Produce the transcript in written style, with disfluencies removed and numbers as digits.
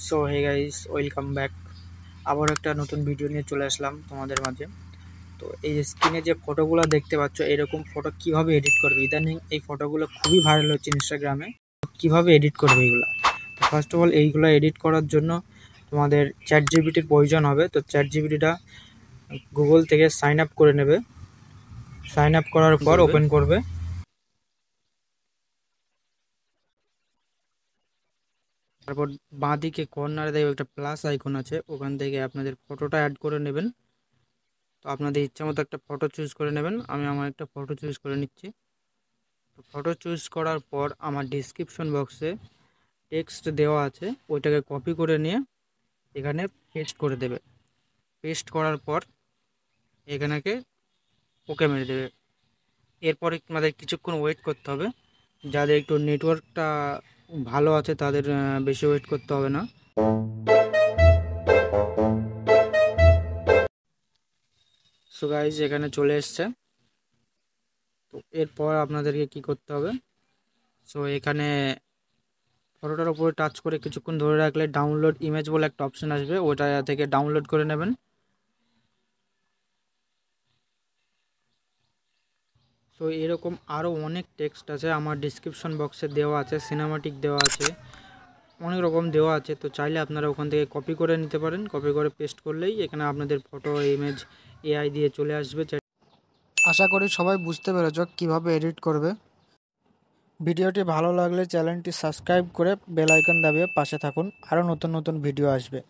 So hey guys, welcome back. আবার একটা নতুন ভিডিও নিয়ে চলে আসলাম তোমাদের মাঝে। তো এই স্ক্রিনে যে ফটোগুলো দেখতে পাচ্ছ, এরকম ফটো কিভাবে এডিট করবে? ইদানিং এই ফটোগুলো খুবই ভাইরাল হচ্ছে ইনস্টাগ্রামে। কিভাবে এডিট করবে এইগুলা? তো ফার্স্ট অফ অল এইগুলো এডিট করার জন্য তোমাদের চ্যাট জিপিটির প্রয়োজন হবে। তো চ্যাট জিপিটিটা গুগল থেকে সাইন আপ করে নেবে। সাইন আপ করার পর ওপেন করবে। তারপর বাঁদিকে কর্নারে দেখবে একটা প্লাস আইকন আছে, ওখান থেকে আপনাদের ফটোটা অ্যাড করে নেবেন। তো আপনাদের ইচ্ছা মতো একটা ফটো চুজ করে নেবেন। আমি আমার একটা ফটো চুজ করে নিচ্ছি। তো ফটো চুজ করার পর আমার ডিসক্রিপশন বক্সে টেক্সট দেওয়া আছে, ওইটাকে কপি করে নিয়ে এখানে পেস্ট করে দেবে। পেস্ট করার পর এখানেকে ওকে মেরে দেবে। এরপরে আমাদের কিছুক্ষণ ওয়েট করতে হবে। যাদের একটু নেটওয়ার্কটা ভালো আছে তাদের বেশি ওয়েট করতে হবে না। সো গাইজ, এখানে চলে এসছে। তো এরপর আপনাদেরকে কি করতে হবে? সো এখানে ফটোটার উপরে টাচ করে কিছুক্ষণ ধরে রাখলে ডাউনলোড ইমেজ বলে একটা অপশন আসবে, ওটা থেকে ডাউনলোড করে নেবেন। সো এরকম আরও অনেক টেক্সট আছে, আমার ডিসক্রিপশন বক্সে দেওয়া আছে, সিনেমাটিক দেওয়া আছে, অনেক রকম দেওয়া আছে। তো চাইলে আপনারা ওখান থেকে কপি করে নিতে পারেন। কপি করে পেস্ট করলেই এখানে আপনাদের ফটো ইমেজ এআই দিয়ে চলে আসবে। আশা করি সবাই বুঝতে পেরেছ কীভাবে এডিট করবে। ভিডিওটি ভালো লাগলে চ্যানেলটি সাবস্ক্রাইব করে বেল আইকন দাবিয়ে পাশে থাকুন, আরও নতুন নতুন ভিডিও আসবে।